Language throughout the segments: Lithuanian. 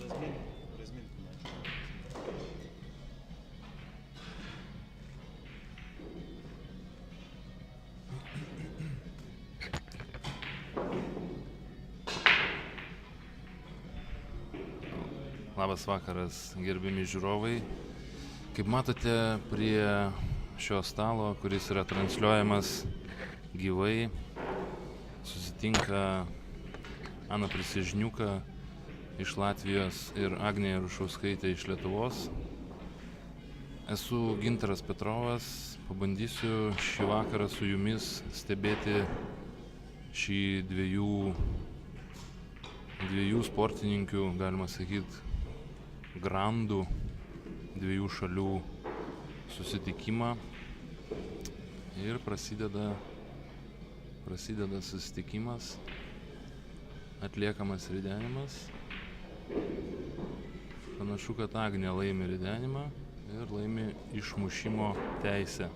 позицию. Разминку начал. Labas vakaras, gerbiami žiūrovai. Kaip matote, prie šio stalo, kuris yra transliuojamas gyvai, susitinka Ana Prisižniuka iš Latvijos ir Agnė Rušauskaitė iš Lietuvos. Esu Gintaras Petrovas, pabandysiu šį vakarą su jumis stebėti šį dviejų sportininkių, galima sakyti, grandų, dviejų šalių susitikimą. Ir prasideda susitikimas, atliekamas ridenimas. Panašu, kad Agnė laimi ridenimą ir laimi išmušimo teisę.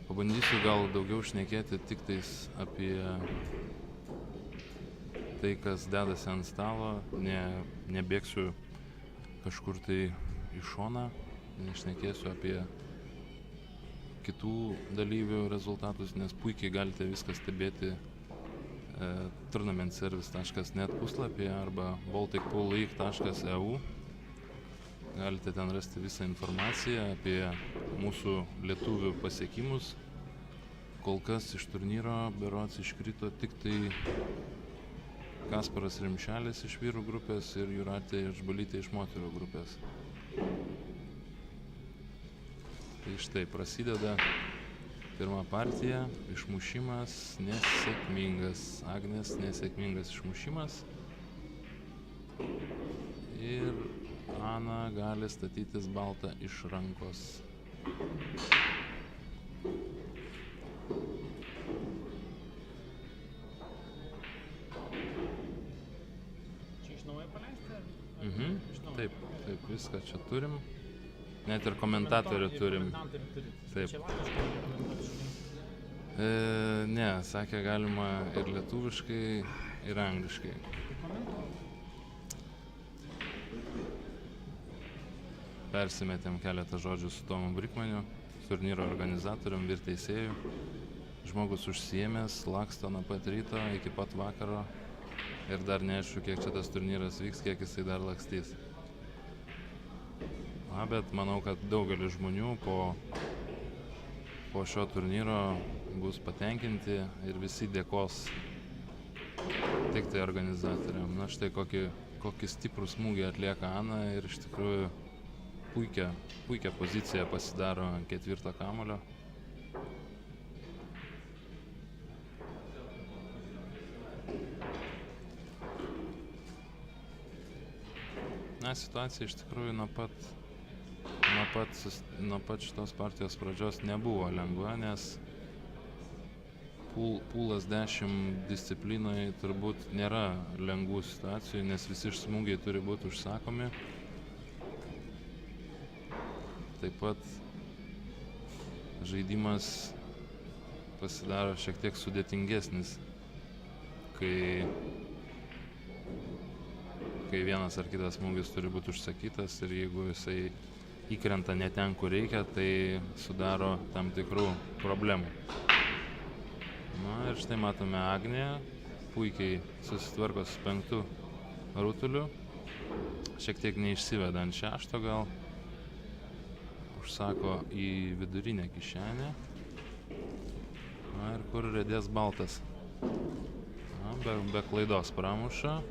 Pabandysiu gal daugiau šnekėti tik tais apie tai, kas dedasi ant stalo, nebėgsiu kažkur tai į šoną, nešnekėsiu apie kitų dalyvių rezultatus, nes puikiai galite viską stebėti tournamentservice.net puslapyje arba balticpoolleague.eu. Galite ten rasti visą informaciją apie mūsų lietuvių pasiekimus. Kol kas iš turnyro berods iškrito tik tai Kasparas Rimšelis iš vyrų grupės ir Jūratė Žbalytė iš moterų grupės. Tai štai prasideda pirma partija, išmušimas nesėkmingas, Agnės nesėkmingas išmušimas. Ir Ana gali statytis baltą iš rankos. Čia iš naujo paleisti? Taip, viską čia turim. Net ir komentatorių turim. Taip. Čia latviškai komentuoti? Ne, sakė, galima ir lietuviškai, ir angliškai. Persimetėm keletą žodžių su Tomu Brikmaniu, turnyro organizatorium ir teisėju. Žmogus užsiėmęs, laksto nuo pat ryto iki pat vakaro ir dar neaišku, kiek čia tas turnyras vyks, kiek jisai dar lakstys. Bet manau, kad daugelis žmonių po šio turnyro bus patenkinti ir visi dėkos tik tai organizatoriam. Na štai kokį stiprų smūgį atlieka Ana ir iš tikrųjų puikią poziciją pasidaro ant ketvirto kamuolio. Situacija iš tikrųjų nuo pat šitos partijos pradžios nebuvo lengva, nes pūlas 10 disciplinoje turbūt nėra lengvų situacijų, nes visi smūgiai turi būti užsakomi. Taip pat žaidimas pasidaro šiek tiek sudėtingesnis, kai vienas ar kitas smūgis turi būti užsakytas ir jeigu jisai įkrenta ne ten, kur reikia, tai sudaro tam tikrų problemų. Na ir štai matome Agnę, puikiai susitvarko su 5 rutuliu, šiek tiek neišsiveda ant 6 gal. Užsako į vidurinę kišenę. Na ir kur riedės baltas. Be klaidos pramuša.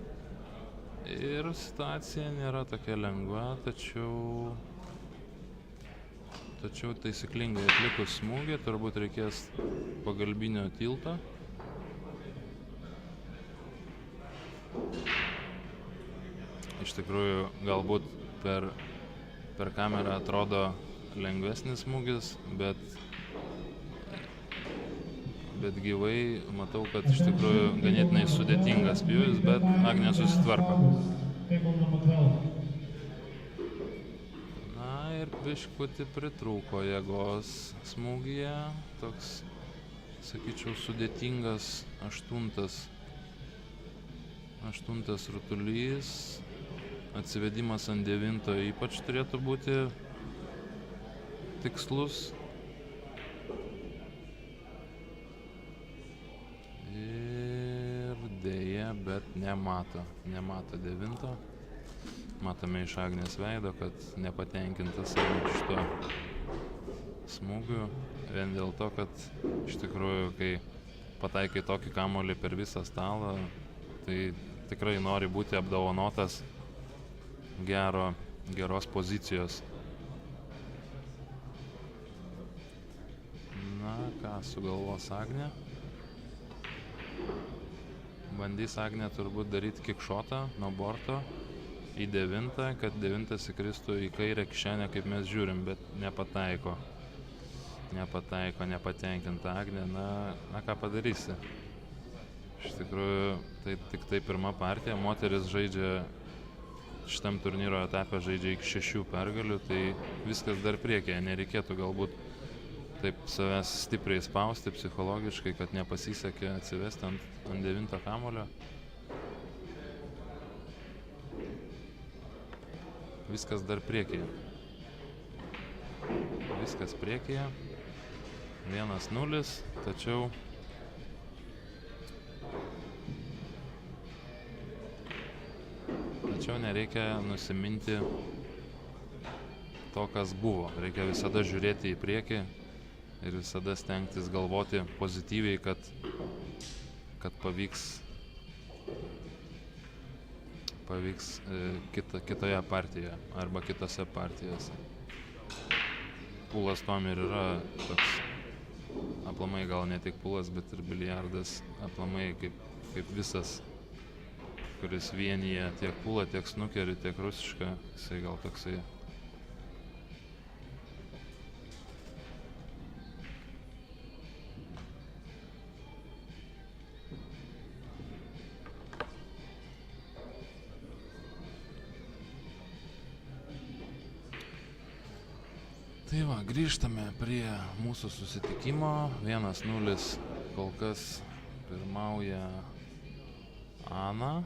Ir situacija nėra tokia lengva, tačiau taisyklingai atlikus smūgį turbūt reikės pagalbinio tilto. Iš tikrųjų, galbūt per kamerą atrodo lengvesnis smūgis, bet gyvai matau, kad iš tikrųjų ganėtinai sudėtingas pjūvis, bet Agnė susitvarko. Na ir biškutį pritrūko jėgos smūgyje. Toks, sakyčiau, sudėtingas aštuntas rutulys. Atsivedimas ant 9 ypač turėtų būti tikslus. Ir dėja, bet nemato 9. Matome iš Agnės veido, kad nepatenkintas šito smūgiu. Vien dėl to, kad iš tikrųjų, kai pataikai tokį kamuolį per visą stalą, tai tikrai nori būti apdovanotas geros pozicijos. Na, ką sugalvos Agnė? Bandys Agnė turbūt daryti kickshotą nuo borto į 9, kad 9 įkristų į kairę kišenę, kaip mes žiūrim, bet nepataiko, nepatenkinta Agnė. Na ką padarysi? Iš tikrųjų, tai tik tai pirma partija. Moteris žaidžia šitam turnyro etape iki 6 pergalių, tai viskas dar priekyje. Nereikėtų galbūt taip savęs stipriai spausti psichologiškai, kad nepasisekė atsivesti ant 9 kamulio. Viskas dar priekyje. 1-0, tačiau nereikia nusiminti to, kas buvo. Reikia visada žiūrėti į priekį ir visada stengtis galvoti pozityviai, kad pavyks kitoje partijoje arba kitose partijose. Pulas tom ir yra toks, aplamai gal ne tik pulas, bet ir biliardas, aplamai kaip visas, kuris vienyje tiek pulą, tiek snukerį, tiek rusišką, jisai gal toksai. Tai va, grįžtame prie mūsų susitikimo. 1-0 kol kas pirmauja Ana.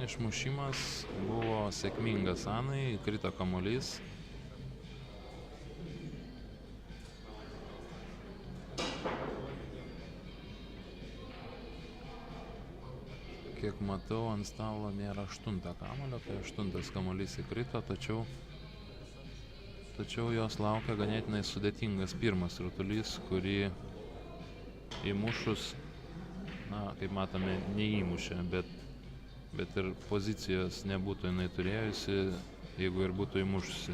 Išmušimas buvo sėkmingas Anai, įkrito kamuolys. Kiek matau, ant stalo nėra 8 kamuolio, tai 8 kamuolys įkrito, tačiau jos laukia ganėtinai sudėtingas pirmas rutulys, kurį įmušus, kaip matome, neįmušė, bet ir pozicijos nebūtų jinai turėjusi, jeigu ir būtų įmušusi.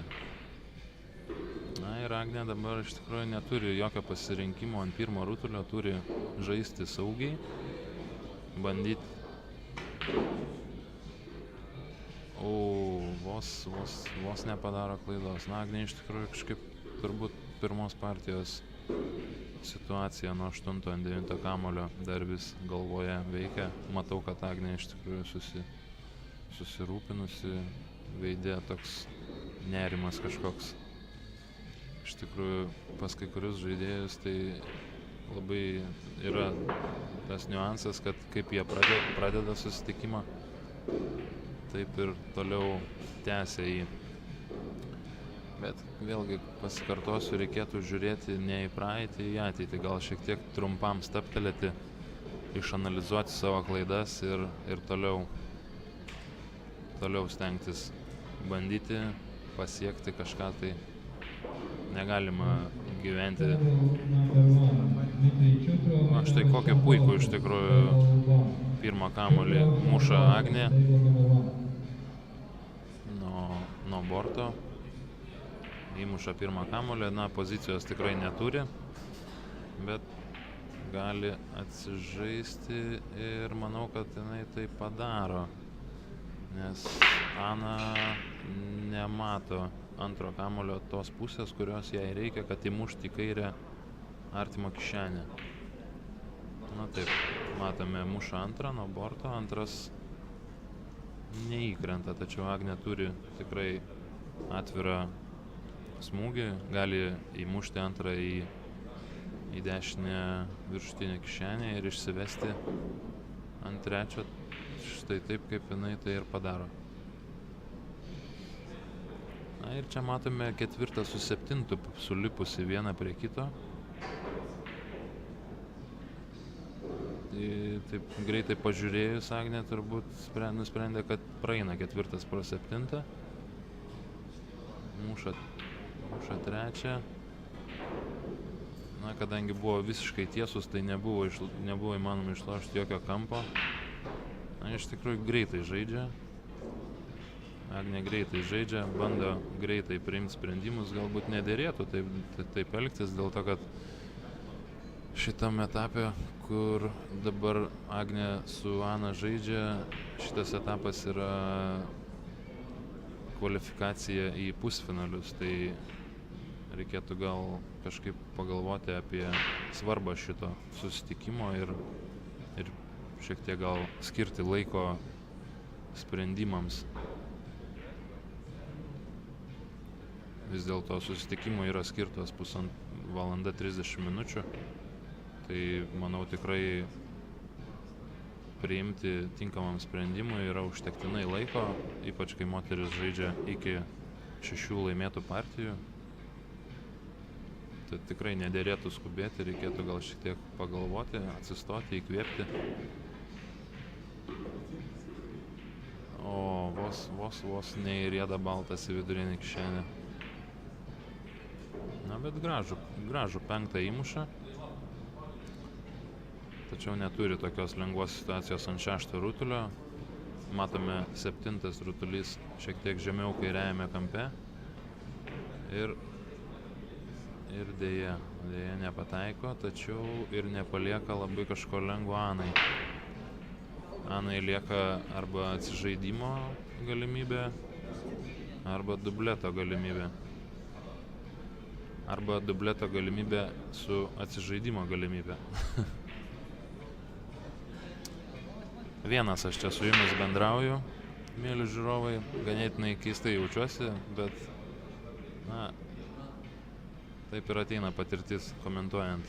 Ir Agnė dabar iš tikrųjų neturi jokio pasirinkimo ant pirmo rutulio, turi žaisti saugiai, bandyti. Vos nepadaro klaidos. Agnė iš tikrųjų kažkaip turbūt pirmos partijos situacija nuo 8 ant 9 kamulio dar vis galvoje veikia. Matau, kad Agnė iš tikrųjų susirūpinusi, veidė toks nerimas kažkoks. Iš tikrųjų, pas kai kurius žaidėjus tai labai yra tas niuansas, kad kaip jie pradeda susitikimą, taip ir toliau tęsia jį. Bet vėlgi pasikartosiu, reikėtų žiūrėti ne į praeitį, į ateitį, gal šiek tiek trumpam stabtelėti, išanalizuoti savo klaidas ir toliau stengtis bandyti pasiekti kažką, tai negalima gyventi. Štai kokią puikų iš tikrųjų pirmą kamuolį muša Agnė nuo borto. Įmuša pirmą kamuolį, pozicijos tikrai neturi, bet gali atsižaisti ir manau, kad jinai tai padaro, nes Ana nemato antro kamulio tos pusės, kurios jai reikia, kad įmušti į kairę artimo kišenę. Na taip, matome, muša antrą nuo borto, antras neįkrenta, tačiau Agnė turi tikrai atvirą smūgį, gali įmušti antrą į dešinę viršutinę kišenę ir išsivesti ant trečio, štai taip, kaip jinai tai ir padaro. Na ir čia matome ketvirtą su septintu sulipusi vieną prie kito. Taip greitai pažiūrėjus, Agnė turbūt nusprendė, kad praeina ketvirtas pro septintą. Muša trečią. Na, kadangi buvo visiškai tiesus, tai nebuvo įmanoma išlaužti jokio kampo. Na, iš tikrųjų greitai žaidžia. Agnė greitai žaidžia, bando greitai priimti sprendimus, galbūt nederėtų taip elgtis, dėl to, kad šitam etape, kur dabar Agnė su Ana žaidžia, šitas etapas yra kvalifikacija į pusfinalius, tai reikėtų gal kažkaip pagalvoti apie svarbą šito susitikimo ir šiek tiek gal skirti laiko sprendimams. Vis dėlto susitikimui yra skirtas 1,5 valanda 30 minučių. Tai, manau, tikrai priimti tinkamam sprendimui yra užtektinai laiko, ypač kai moteris žaidžia iki 6 laimėtų partijų. Tai tikrai nederėtų skubėti, reikėtų gal šiek tiek pagalvoti, atsistoti, įkvėpti. O vos neįrėda baltas į vidurinį kišenę. Na, bet gražų penktą įmuša. Tačiau neturi tokios lengvos situacijos ant šešto rutulio. Matome, septintas rutulys šiek tiek žemiau kairiajame kampe. Ir dėja nepataiko, tačiau ir nepalieka labai kažko lengvo Anai. Anai lieka arba atsižaidimo galimybė, arba dubleto galimybė. Arba dubleto galimybė su atsižaidimo galimybė. Vienas aš čia su jumis bendrauju, mėly žiūrovai, ganėtinai keistai jaučiuosi, bet, na, taip ir ateina patirtis komentuojant.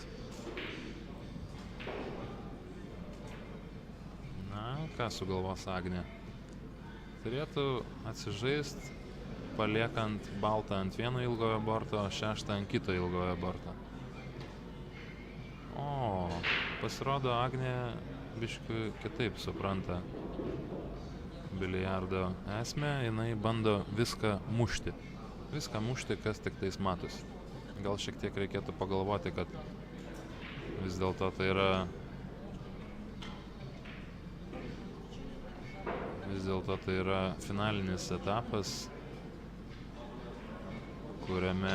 Na, ką sugalvos Agnė? Turėtų atsižaist, paliekant baltą ant vieno ilgojo borto, šeštą ant kito ilgojo borto. O, pasirodo, Agnė biškį kitaip supranta biliardo esmę, jinai bando viską mušti. Viską mušti, kas tik tais matosi. Gal šiek tiek reikėtų pagalvoti, kad vis dėlto tai yra finalinis etapas, kuriame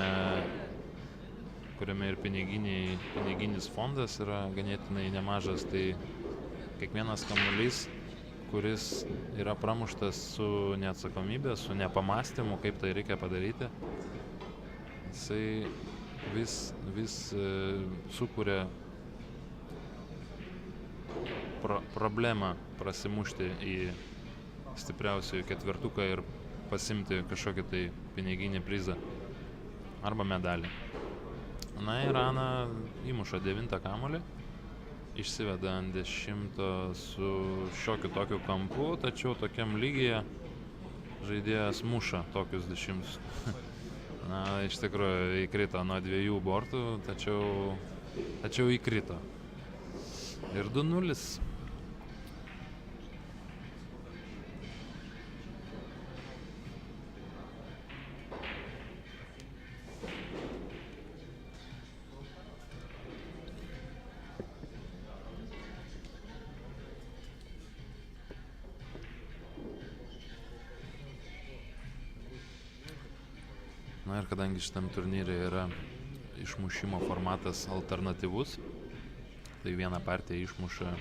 ir piniginis fondas yra ganėtinai nemažas, tai kiekvienas kamuolys, kuris yra pramuštas su neatsakomybė, su nepamąstymu, kaip tai reikia padaryti, jisai vis sukuria problemą prasimušti į stipriausiųjų ketvertuką ir pasimti kažkokį tai piniginį prizą arba medalį. Na ir Ana įmuša 9 kamuolį, išsiveda ant 10 su šiokiu tokiu kampu, tačiau tokiam lygyje žaidėjas muša tokius 10. Na, iš tikrųjų įkrito nuo 2 bortų, tačiau įkrito. Ir 2-0. Na ir kadangi šitam turnyre yra išmušimo formatas alternatyvus, tai vieną partiją išmuša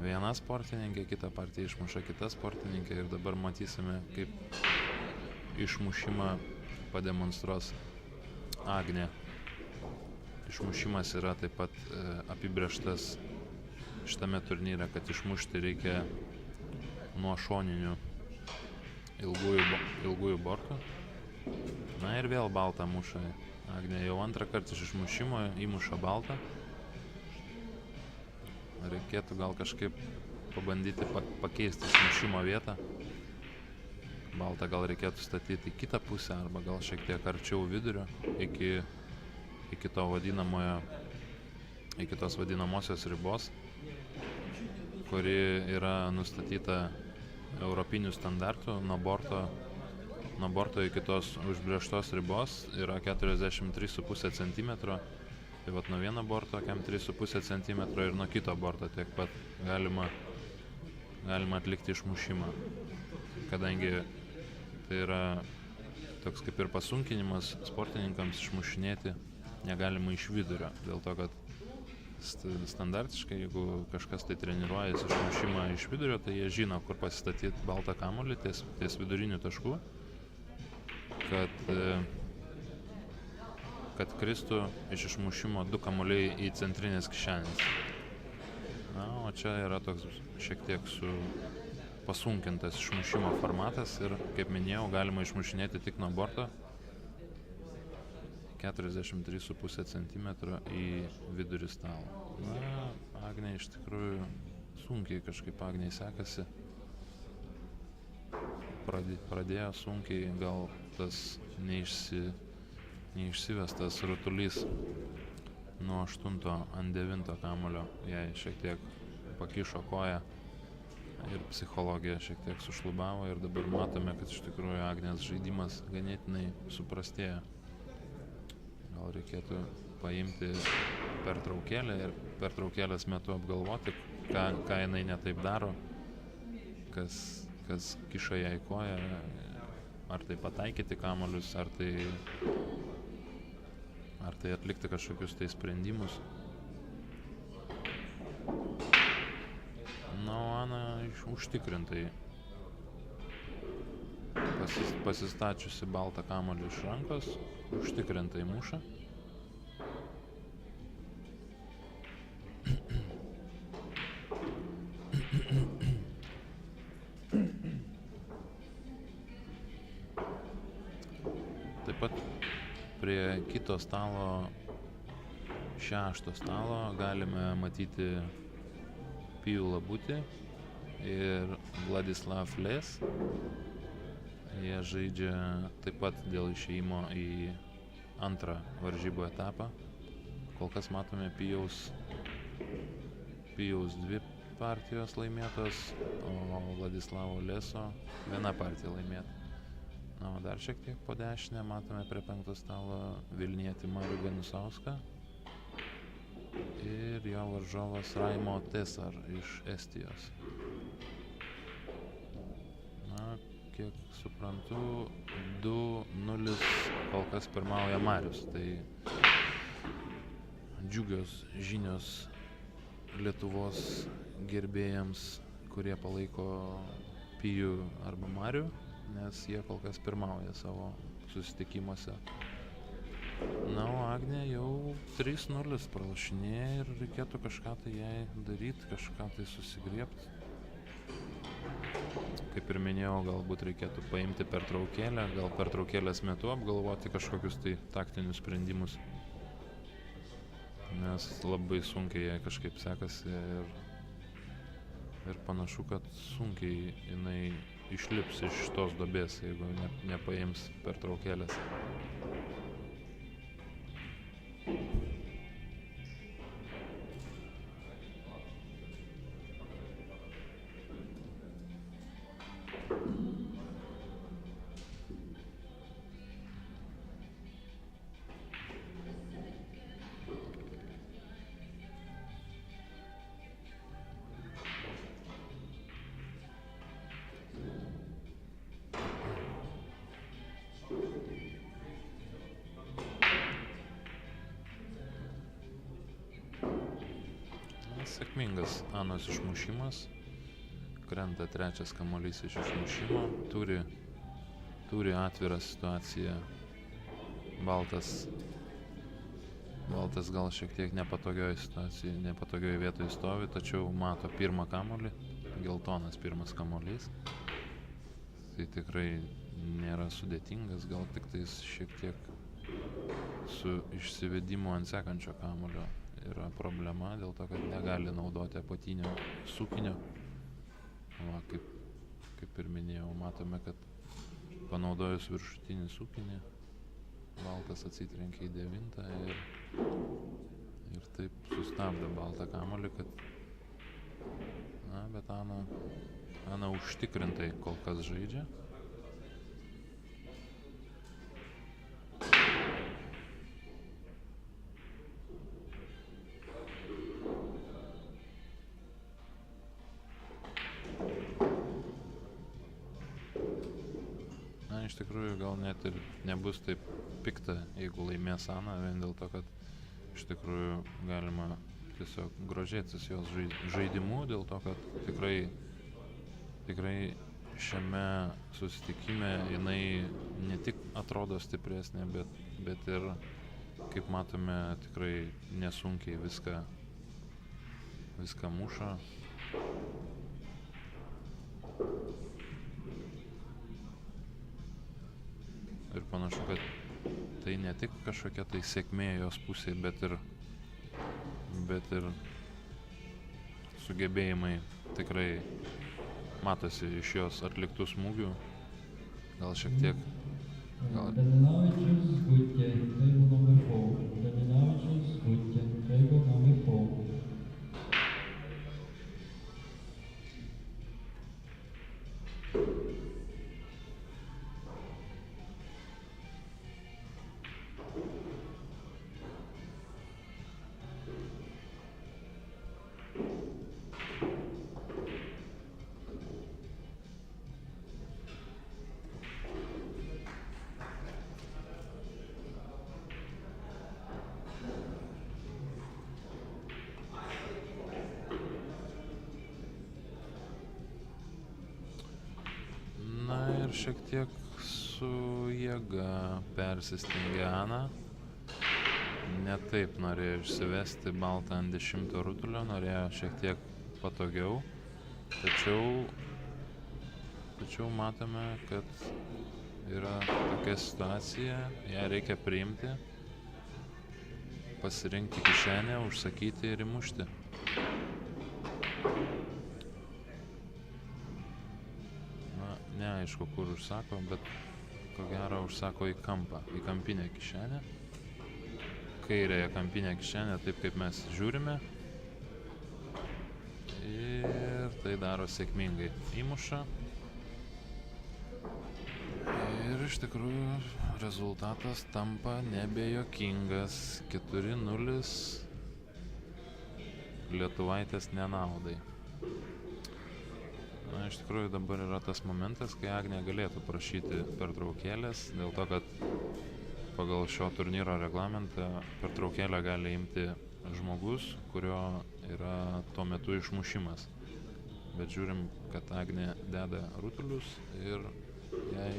viena sportininkė, kitą partiją išmuša kita sportininkė ir dabar matysime, kaip išmušimą pademonstruos Agnė. Išmušimas yra taip pat apibrėžtas šitame turnyre, kad išmušti reikia nuo šoninių ilgųjų bortų. Na ir vėl baltą muša Agnė. Jau antrą kartą iš išmušimo įmuša baltą. Reikėtų gal kažkaip pabandyti pakeisti išmušimo vietą. Baltą gal reikėtų statyti į kitą pusę arba gal šiek tiek arčiau vidurio iki tos vadinamosios ribos, kuri yra nustatyta europinių standartų nuo borto iki tos užbrėžtos ribos yra 43,5 cm. Tai vat nuo vieno borto 3,5 cm ir nuo kito borto tiek pat galima atlikti išmušimą. Kadangi tai yra toks kaip ir pasunkinimas sportininkams išmušinėti negalima iš vidurio. Dėl to, kad standartiškai, jeigu kažkas tai treniruojasi išmušimą iš vidurio, tai jie žino, kur pasistatyti baltą kamuolį ties viduriniu tašku, kad kristų iš išmušimo 2 kamuoliai į centrinės kišenės. Na, o čia yra toks šiek tiek pasunkintas išmušimo formatas ir, kaip minėjau, galima išmušinėti tik nuo borto 43,5 cm į vidurį stalo. Na, Agnė iš tikrųjų sunkiai kažkaip Agnei sekasi. Pradėjo sunkiai, gal tas neišsivestas rutulys nuo 8 ant 9 kamuolio jai šiek tiek pakišo koją ir psichologija šiek tiek sušlubavo ir dabar matome, kad iš tikrųjų Agnės žaidimas ganėtinai suprastėjo. Gal reikėtų paimti pertraukėlę ir pertraukėlės metu apgalvoti, ką jinai netaip daro, kas kiša jai koją, ar tai pataikyti kamuolius, ar tai atlikti kažkokius tai sprendimus. Na, o Ana užtikrintai pasistačiusi baltą kamuolį iš rankos, užtikrintai muša. Taip pat prie kito stalo, 6 stalo, galime matyti Pijų Labutį ir Vladislav Les. Jie žaidžia taip pat dėl išėjimo į antrą varžybų etapą. Kol kas matome Pijaus 2 partijos laimėtos, o Vladislavo Leso 1 partija laimėta. Na, o dar šiek tiek po dešinę matome prie 5 stalo vilnietį Marių Ganusauską ir jo varžovas Raimo Tesar iš Estijos. Na, kiek suprantu, 2-0 kol kas pirmauja Marius. Tai džiugios žinios Lietuvos gerbėjams, kurie palaiko Pijų arba Marių, nes jie kol kas pirmauja savo susitikimuose. Na, o Agnė jau 3-0 pralašinėja ir reikėtų kažką tai jai daryti, kažką tai susigriebti. Kaip ir minėjau, galbūt reikėtų paimti pertraukėlę, gal pertraukėlės metu apgalvoti kažkokius tai taktinius sprendimus, nes labai sunkiai jai kažkaip sekasi ir panašu, kad sunkiai jinai išlips iš tos duobės, jeigu nepaims pertraukėlės. Sėkmingas Anos išmušimas, krenta 3 kamuolys iš išmušimo, turi turi atvirą situaciją. Baltas gal šiek tiek nepatogioj situacijai, nepatogioj vietoj stovi, tačiau mato pirmą kamuolį, geltonas pirmas kamuolys. Tai tikrai nėra sudėtingas, gal tik tais šiek tiek su išsivedimu ant sekančio kamuolio yra problema, dėl to, kad negali naudoti apatinio sukinio. Va, kaip ir minėjau, matome, kad panaudojus viršutinį sukinį, baltas atsitrenkė į 9 ir taip sustabdė baltą kamuolį, kad bet Ana užtikrintai kol kas žaidžia. Iš tikrųjų gal net ir nebus taip pikta, jeigu laimės Ana, vien dėl to, kad iš tikrųjų galima tiesiog grožėtis jos žaidimu, dėl to, kad tikrai šiame susitikime jinai ne tik atrodo stipresnė, bet ir, kaip matome, tikrai nesunkiai viską muša. Ir panašu, kad tai ne tik kažkokia tai sėkmė jos pusėje, bet ir sugebėjimai tikrai matosi iš jos atliktų smūgių. Gal šiek tiek. Daninavičius Gutė, table number 4. Daninavičius Gutė, table number 4. Ir šiek tiek su jėga persistengė Ana. Ne taip norėjo išsivesti baltą ant 10 rutulio, norėjo šiek tiek patogiau. Tačiau matome, kad yra tokia situacija, ją reikia priimti, pasirinkti kišenę, užsakyti ir įmušti. Neaišku, kur užsako, bet ko gero užsako į kampą, į kampinę kišenę. Kairėje kampinę kišenę, taip kaip mes žiūrime. Ir tai daro sėkmingai. Įmuša. Ir iš tikrųjų rezultatas tampa nebejokingas. 4-0 lietuvaitės nenaudai. Iš tikrųjų dabar yra tas momentas, kai Agnė galėtų prašyti pertraukėlės, dėl to, kad pagal šio turnyro reglamentą pertraukėlę gali imti žmogus, kurio yra tuo metu išmušimas. Bet žiūrim, kad Agnė deda rutulius ir jai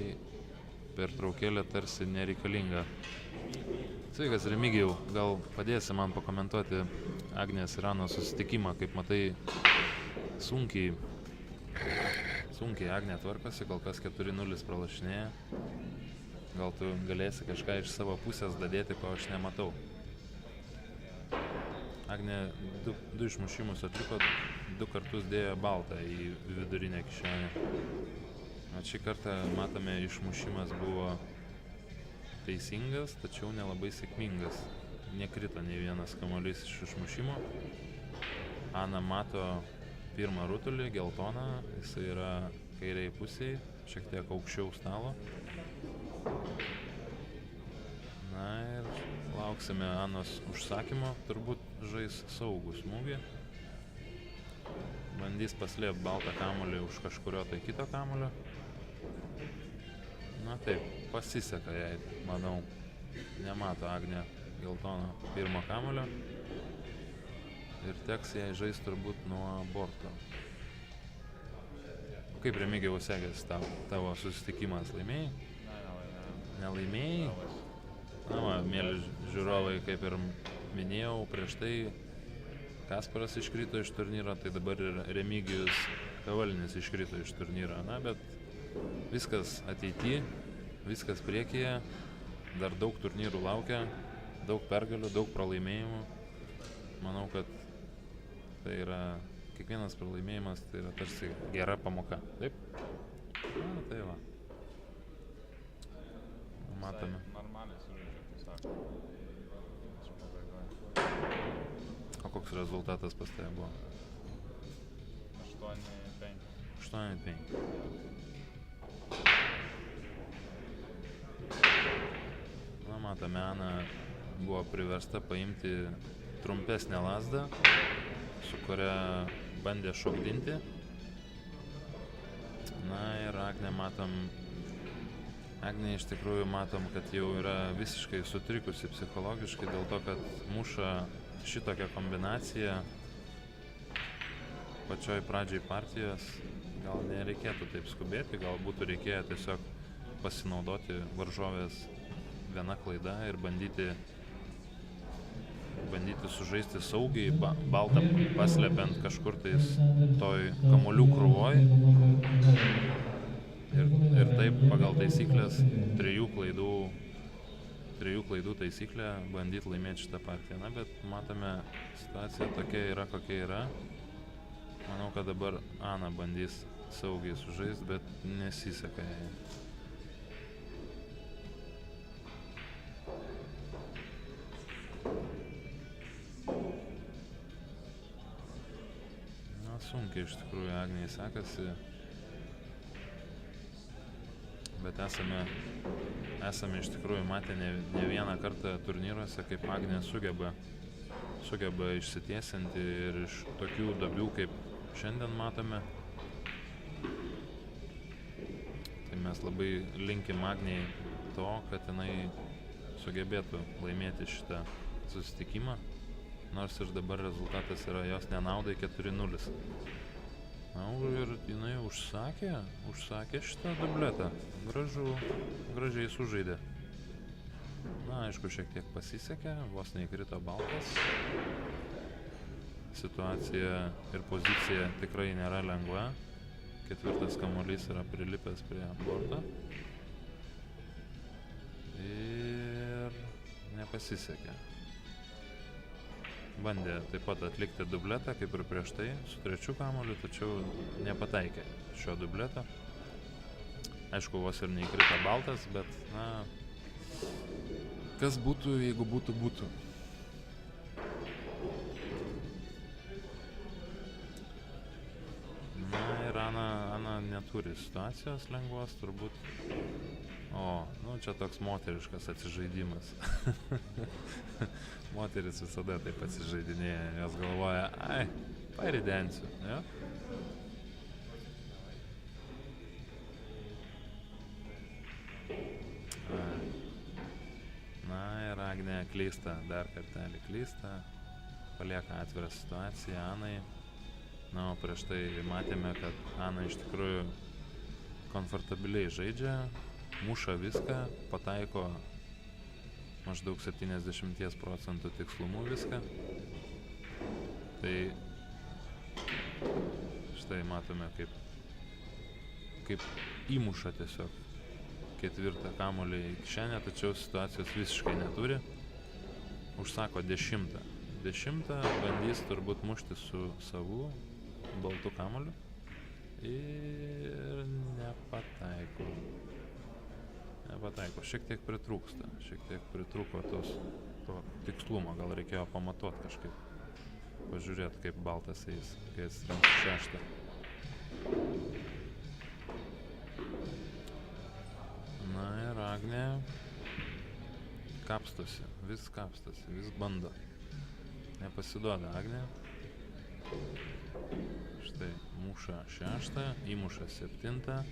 pertraukėlė tarsi nereikalinga. Sveikas, Remigijau, gal padėsi man pakomentuoti Agnės ir Anos susitikimą, kaip matai, sunkiai Agnė tvarkosi, kol kas 4-0 pralašinėja. Gal tu galėsi kažką iš savo pusės dadėti, ko aš nematau. Agnė du išmušimus atliko, 2 kartus dėjo baltą į vidurinę kišenę. Šį kartą matome, išmušimas buvo teisingas, tačiau nelabai sėkmingas. Nekrito nei vienas kamuolys iš išmušimo. Ana mato pirmą rutulį, geltoną, jisai yra kairiai pusėje, šiek tiek aukščiau stalo. Na ir lauksime Anos užsakymo, turbūt žais saugų smūgį. Bandys paslėpti baltą kamuolį už kažkurio tai kito kamuolio. Na taip, pasiseka jai, manau, nemato Agnė geltono pirmo kamuolio. Ir teks jai žaisti turbūt nuo borto. Kaip, Remigijau, sekėsi tavo susitikimas, laimėjai? nelaimėjai. Na, va, mėly žiūrovai, kaip ir minėjau, prieš tai Kasparas iškrito iš turnyro, tai dabar ir Remigijus Kavalinis iškrito iš turnyro. Na, bet viskas ateity, viskas priekyje, dar daug turnyrų laukia, daug pergalių, daug pralaimėjimų. Manau, kad tai yra, kiekvienas pralaimėjimas tai yra tarsi gera pamoka. Taip? Na, tai va. Matome. Normaliai sužaidžia, tiesiog. Iš pabaigoje. O koks rezultatas pas tai buvo? 8-5. 8-5. Na, matome, Ana buvo priversta paimti trumpesnę lazdą, su kuria bandė šokdinti. Na ir Agnė Agnė iš tikrųjų matom, kad jau yra visiškai sutrikusi psichologiškai dėl to, kad muša šitokią kombinaciją pačioj pradžiai partijos. Gal nereikėtų taip skubėti, gal būtų reikėję tiesiog pasinaudoti varžovės viena klaida ir bandyti sužaisti saugiai, baltą paslepiant kažkur tais toj kamuolių krūvoj. Ir taip pagal taisyklės trijų klaidų taisyklę bandyti laimėti šitą partiją. Na, bet matome, situacija tokia yra, kokia yra. Manau, kad dabar Ana bandys saugiai sužaisti, bet nesiseka jai. Na, sunkiai iš tikrųjų Agnei sekasi. Bet esame iš tikrųjų matę ne vieną kartą turnyruose, kaip Agnė sugeba išsitiesinti ir iš tokių duobių, kaip šiandien matome. Tai mes labai linkim Agnei to, kad jinai sugebėtų laimėti šitą susitikimą, nors ir dabar rezultatas yra jos nenaudai 4-0. Na, ir jinai užsakė šitą dubletą. Gražiai sužaidė. Na, aišku, šiek tiek pasisekė, vos neįkrito baltas. Situacija ir pozicija tikrai nėra lengva. Ketvirtas kamuolys yra prilipęs prie borto. Ir nepasisekė. Bandė taip pat atlikti dubletą, kaip ir prieš tai, su trečiu kamuoliu, tačiau nepataikė šio dubleto. Aišku, vos ir neįkrito baltas, bet, na, kas būtų, jeigu būtų. Na ir Ana neturi situacijos lengvos, turbūt. O, nu čia toks moteriškas atsižaidimas. Moteris visada taip atsižaidinėja, jos galvoja, paridensiu, jo? Na ir Agnė klysta, dar kartelį klysta, palieka atvirą situaciją Anai. Na, o prieš tai matėme, kad Ana iš tikrųjų komfortabiliai žaidžia, muša viską, pataiko maždaug 70% tikslumu viską. Tai štai matome, kaip įmuša tiesiog ketvirtą kamuolį į kišenę, tačiau situacijos visiškai neturi. Užsako 10. 10 bandys turbūt mušti su savu baltu kamuoliu ir nepataiko. Šiek tiek pritrūko to tikslumo, gal reikėjo pamatuoti kažkaip, pažiūrėti, kaip baltas eis, kai atsirinks 6. Na ir Agnė kapstosi, vis bando. Nepasiduoda Agnė. Štai muša 6, įmuša 7.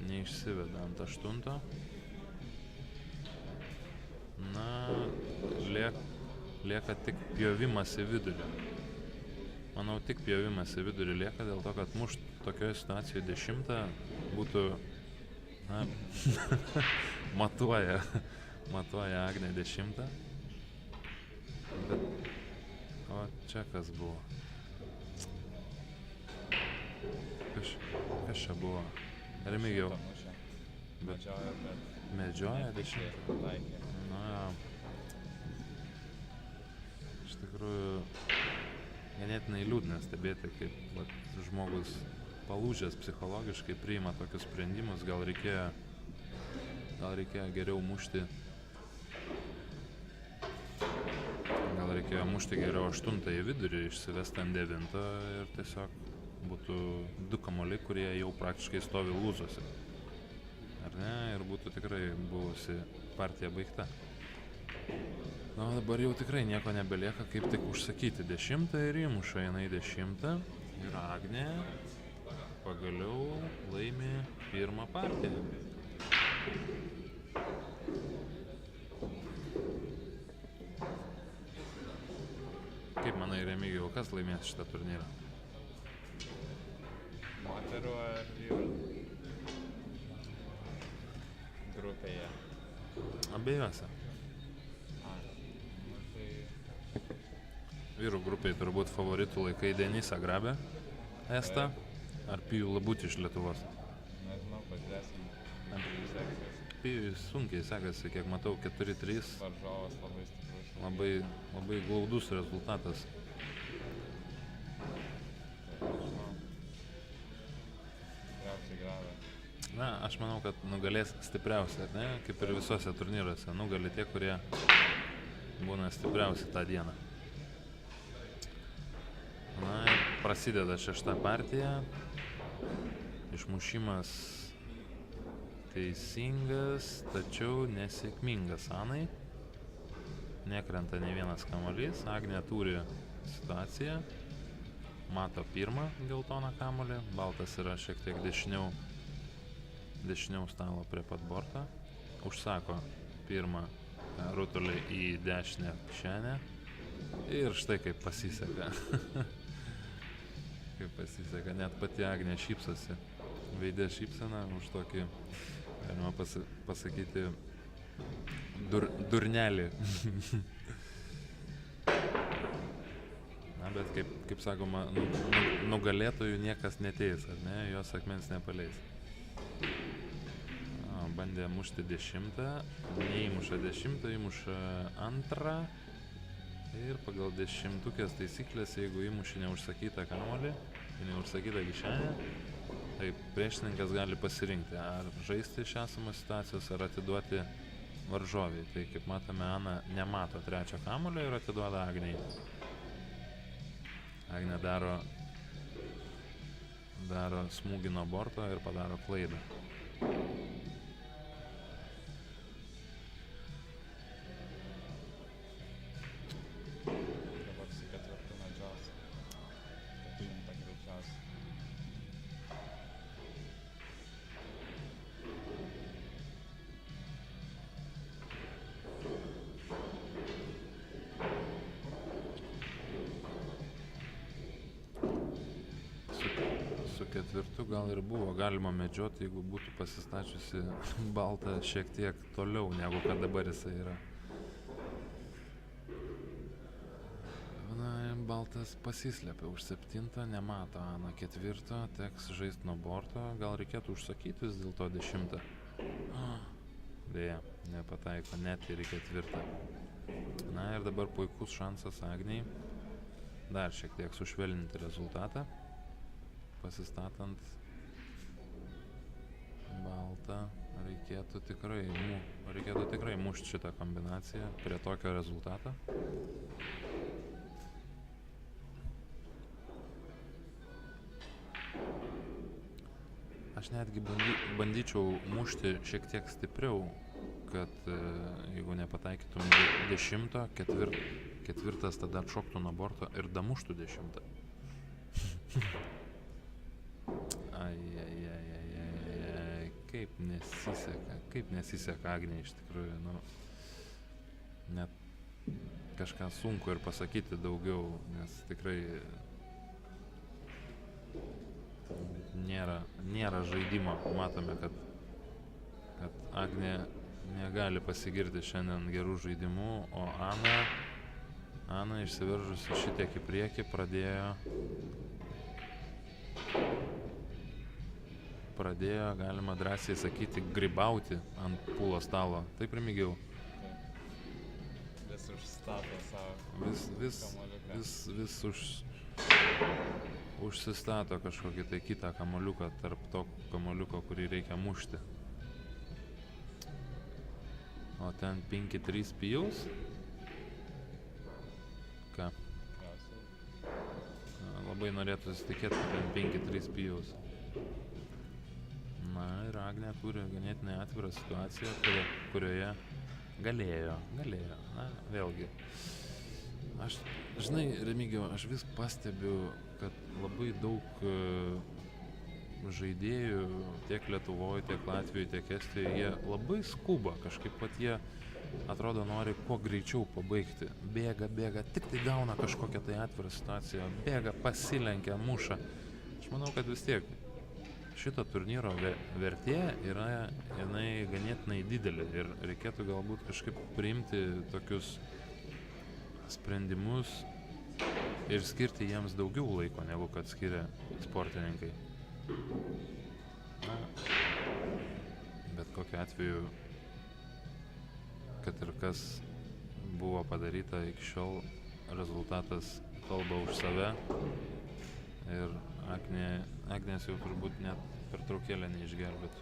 Neišsiveda ant 8. Na, lieka tik pjovimas į vidurį. Manau, tik pjovimas į vidurį lieka dėl to, kad mušt tokioje situacijoje 10 būtų, na, matuoja Agnė 10. Bet, o čia kas buvo? Kas čia buvo? Remigijau, Tamušė. Bet- Medžiojo, bet medžioja 10. pataikė. Na, iš tikrųjų, ganėtinai liūdna stebėti, kaip vat, žmogus palūžęs psichologiškai priima tokius sprendimus. Gal reikėjo geriau mušti. Gal reikėjo mušti geriau 8 vidurį, išsivesti ant 9 ir tiesiog būtų 2 kamuoliai, kurie jau praktiškai stovi lūzuose. Ar ne? Ir būtų tikrai buvusi partija baigta. Na, dabar jau tikrai nieko nebelieka, kaip tik užsakyti 10 ir įmuša jinai 10. Ir Agnė pagaliau laimi pirmą partiją. Kaip manai, Remigijau, kas laimės šitą turnyrą? Moterų ar vyrų? Grupėje. Abiejose. Nu tai Vyrų grupiai turbūt favoritų laikai Denisą Grabę, Estą, ar Pijų Labutį iš Lietuvos. nežinau, pažiūrėsim. Dviejų sekcijas. Pijui sunkiai sekasi, kiek matau, 4-3. Varžovas labai stiprus. Labai glaudus rezultatas. Tai nežinau. Tikriausiai Grabė. Na, aš manau, kad nugalės stipriausia, ar ne? Kaip ir visose turnyruose. Nugali tie, kurie būna stipriausi tą dieną. Na ir prasideda 6 partija. Išmušimas teisingas, tačiau nesėkmingas Anai. Nekrenta nei vienas kamuolys. Agnė turi situaciją. Mato pirmą geltoną kamuolį. Baltas yra šiek tiek dešiniau stalo prie pat borto. Užsako pirmą rutulį į dešinę kišenę. Ir štai kaip pasiseka. Kaip pasiseka. Net pati Agnė šypsosi. Veidė šypsena už tokį, galima pasakyti, durnelį. Na, bet kaip sakoma, nugalėtojų niekas neteis, ar ne? Jos akmens nepaleis. Bandė mušti 10, neįmuša 10, įmuša 2. Ir pagal 10-ukės taisyklės, jeigu įmuši neužsakytą kamuolį, neužsakytą kišenę, tai priešininkas gali pasirinkti, ar žaisti iš esamos situacijos, ar atiduoti varžoviai. Tai kaip matome, Ana nemato 3 kamuolio ir atiduoda Agnei. Agnė daro smūgį nuo borto ir padaro klaidą. Dabar su 4 medžios. 4 greičiausiai. Su 4 gal ir buvo galima medžioti, jeigu būtų pasistačiusi baltą šiek tiek toliau, negu kad dabar jisai yra. Na, baltas pasislėpia už 7, nemato Ana 4, teks žaisti nuo borto, gal reikėtų užsakyti vis dėlto 10. Deja, nepataiko net ir į 4. Na ir dabar puikus šansas Agnei dar šiek tiek sušvelninti rezultatą, pasistatant baltą. Reikėtų tikrai mušti šitą kombinaciją prie tokio rezultato. Aš netgi bandyčiau mušti šiek tiek stipriau, kad jeigu nepataikytum 10, 4 tada atšoktų nuo borto ir damuštų 10. Kaip nesiseka Agnė iš tikrųjų, nu, net kažką sunku ir pasakyti daugiau, nes tikrai nėra žaidimo. Matome, kad Agnė negali pasigirti šiandien gerų žaidimų, o Ana išsiveržusi šitiek į priekį pradėjo, galima drąsiai sakyti, grybauti ant pūlo stalo. Taip, Remigijau? Vis užstato savo kamuoliuką. Vis užsistato kažkokį tai kitą kamuoliuką tarp to kamuoliuko, kurį reikia mušti. O ten 5-3 Pijaus? Ką? Labai norėtųsi tikėti, kad ten 5-3 Pijaus. Na ir Agnė turi ganėtinai atvirą situaciją, kurioje galėjo. Na, vėlgi. Žinai, Remigijau, aš vis pastebiu, kad labai daug žaidėjų tiek Lietuvoje, tiek Latvijoje, tiek Estijoje, jie labai skuba, kažkaip pat jie atrodo nori kuo greičiau pabaigti. Bėga, tik tai gauna kažkokią tai atvirą situaciją, bėga, pasilenkia, muša. Aš manau, kad vis tiek šito turnyro vertė yra jinai ganėtinai didelė ir reikėtų galbūt kažkaip priimti tokius sprendimus ir skirti jiems daugiau laiko, negu kad skiria sportininkai. Na, bet kokiu atveju, kad ir kas buvo padaryta iki šiol, rezultatas kalba už save ir Agnės jau turbūt net pertraukėlę neišgelbėtų.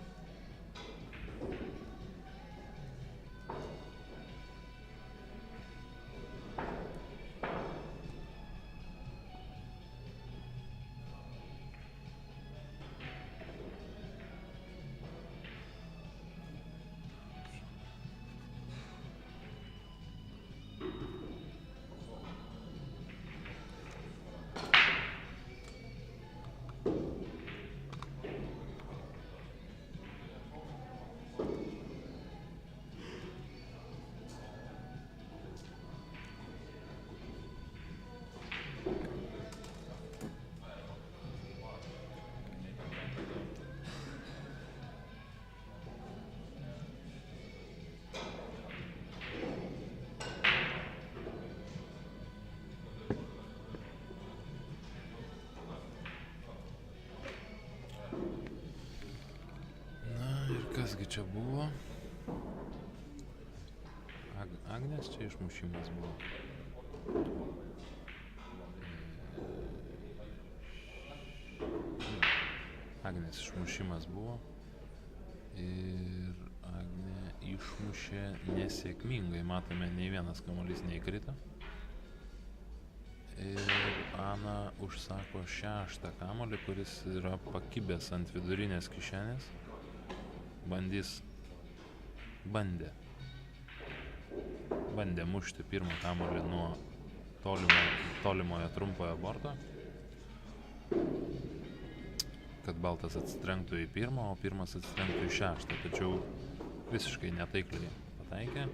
Kasgi čia buvo? Agnės čia išmušimas buvo. Agnės išmušimas buvo ir Agnė išmušė nesėkmingai. Matome, nei vienas kamuolys neįkrito. Ir Ana užsako 6 kamuolį, kuris yra pakibęs ant vidurinės kišenės. Bandė mušti pirmą kamuolį nuo tolimojo trumpojo borto, kad baltas atsitrenktų į pirmą, o pirmas atsitrenktų į 6, tačiau visiškai netaikliai pataikė.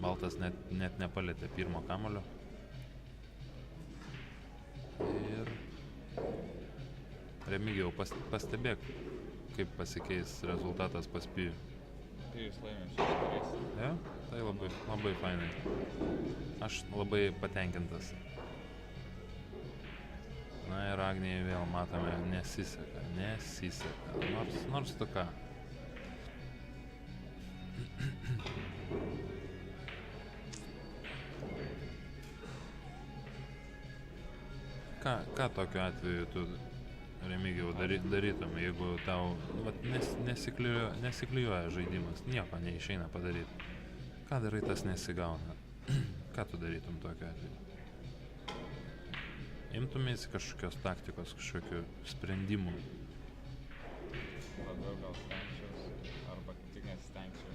Baltas net nepalietė pirmo kamuolio. Ir Remigijau, pastebėk, kaip pasikeis rezultatas pas Pijų. Pijus laimė 6-3. Ja, tai labai fainai. Aš labai patenkintas. Na ir Agnijai vėl matome, nesiseka. Nors tu ką. Ką tokiu atveju tu, Remigijau, darytum, jeigu tau nesiklijuoja žaidimas, nieko neišeina padaryti. Ką darai, tas nesigauna? Ką tu darytum tokiu atveju? Imtumėsi kažkokios taktikos, kažkokių sprendimų? Labiau gal stengčiaus, arba kaip tik nesistengčiau.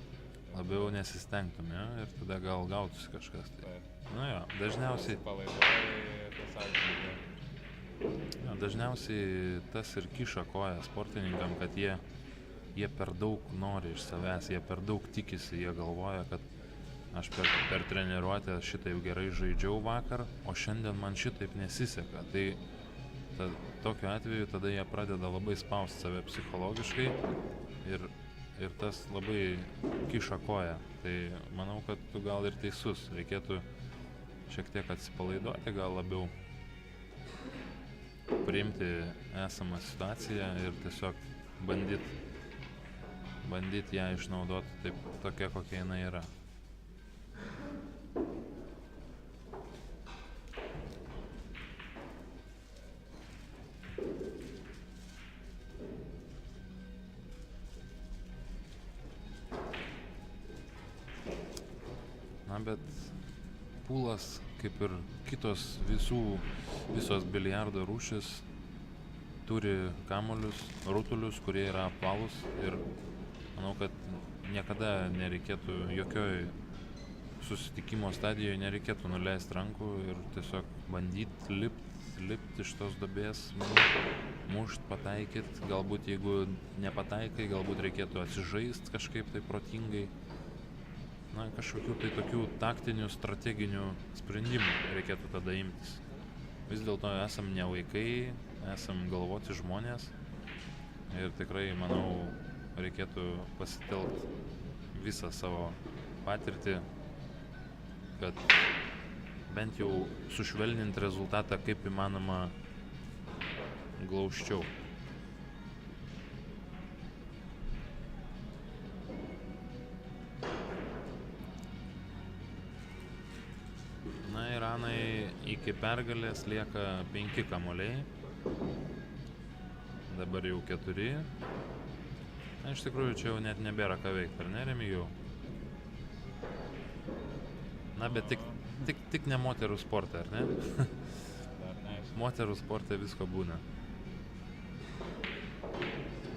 Labiau nesistengtum, ja? Ir tada gal gautųsi kažkas. Tai. Taip. Nu jo, dažniausiai... Palaiduoji tiesiog žaidėjai. Ja, dažniausiai tas ir kiša koją sportininkam, kad jie per daug nori iš savęs, jie per daug tikisi, jie galvoja, kad aš per treniruotę šitaip gerai žaidžiau vakar, o šiandien man šitaip nesiseka. Tai tokiu atveju tada jie pradeda labai spausti save psichologiškai ir ir tas labai kiša koją. Tai manau, kad tu gal ir teisus. Reikėtų šiek tiek atsipalaiduoti, gal labiau priimti esamą situaciją ir tiesiog bandyt ją išnaudoti taip tokia, kokia jinai yra. Na, bet pūlas, kaip ir kitos visos biliardo rūšis, turi kamuolius, rutulius, kurie yra apvalūs ir manau, kad niekada nereikėtų jokioj susitikimo stadijoje nereikėtų nuleisti rankų ir tiesiog bandyti lipti iš tos duobės, mušt, pataikyt, galbūt jeigu nepataikai, galbūt reikėtų atsižaist kažkaip tai protingai. Na, kažkokių tai tokių taktinių, strateginių sprendimų reikėtų tada imtis. Vis dėlto esam ne vaikai, esam galvoti žmonės ir tikrai, manau, reikėtų pasitelkti visą savo patirtį, kad bent jau sušvelninti rezultatą kaip įmanoma glausčiau. Na, Iranai iki pergalės lieka 5 kamuoliai, dabar jau 4. Na, iš tikrųjų, čia jau net nebėra ką veikti, ar ne, Remigijau? Na, bet tik ne moterų sporte, ar ne? Dar neaišku. Moterų sporte visko būna.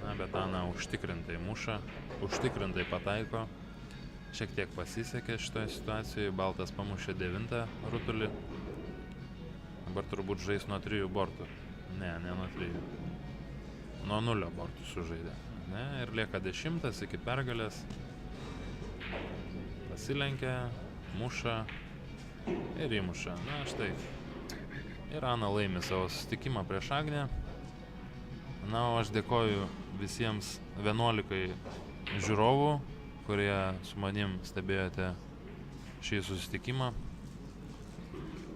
Na, bet Ana užtikrintai muša, užtikrintai pataiko. Šiek tiek pasisekė šitoje situacijoje, Baltas pamušė 9 rutulį. Dabar turbūt žais nuo 3 bortų. Ne nuo 3. Nuo 0 bortų sužaidė. Ne, ir lieka 10 iki pergalės. Pasilenkia, muša ir įmuša. Na, štai. Ir Ana laimi savo susitikimą prieš Agnę. Na, o aš dėkoju visiems 11 žiūrovų, kurie su manim stebėjote šį susitikimą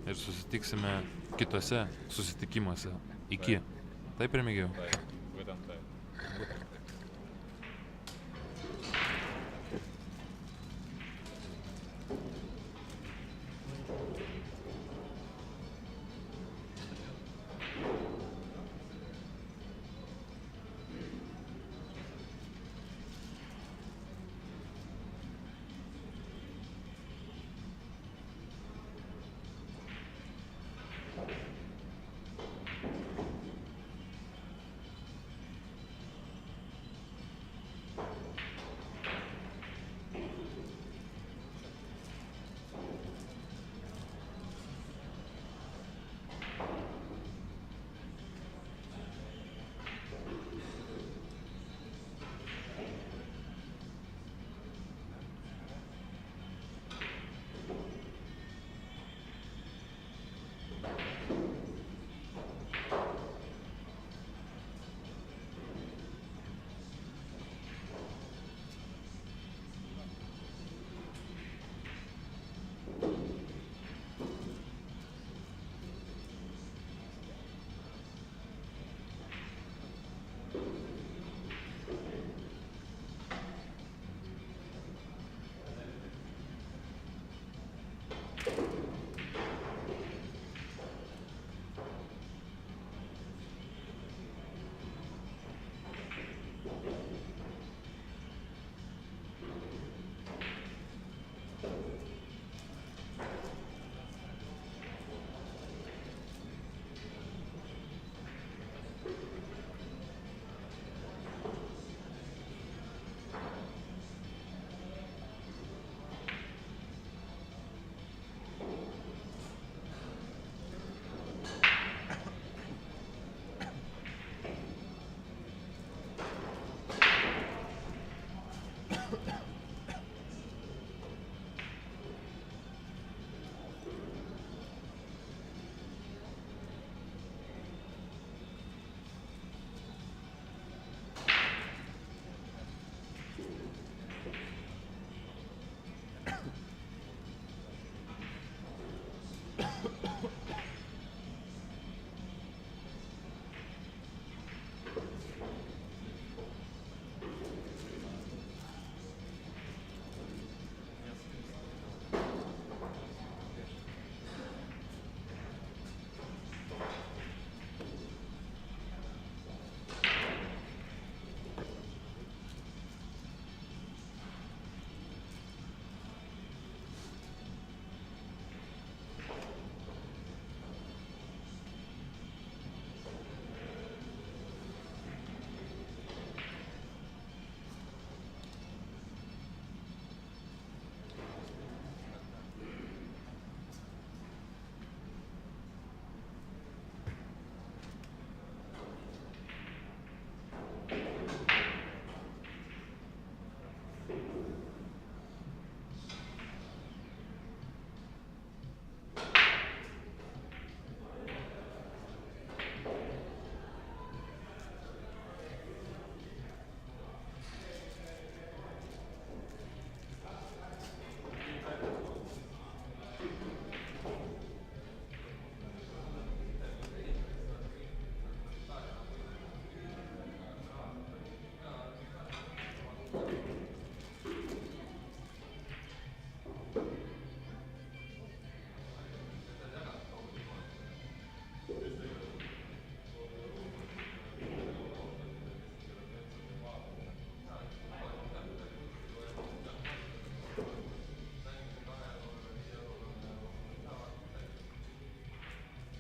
ir susitiksime kitose susitikimuose. Iki. Taip, Remigijau?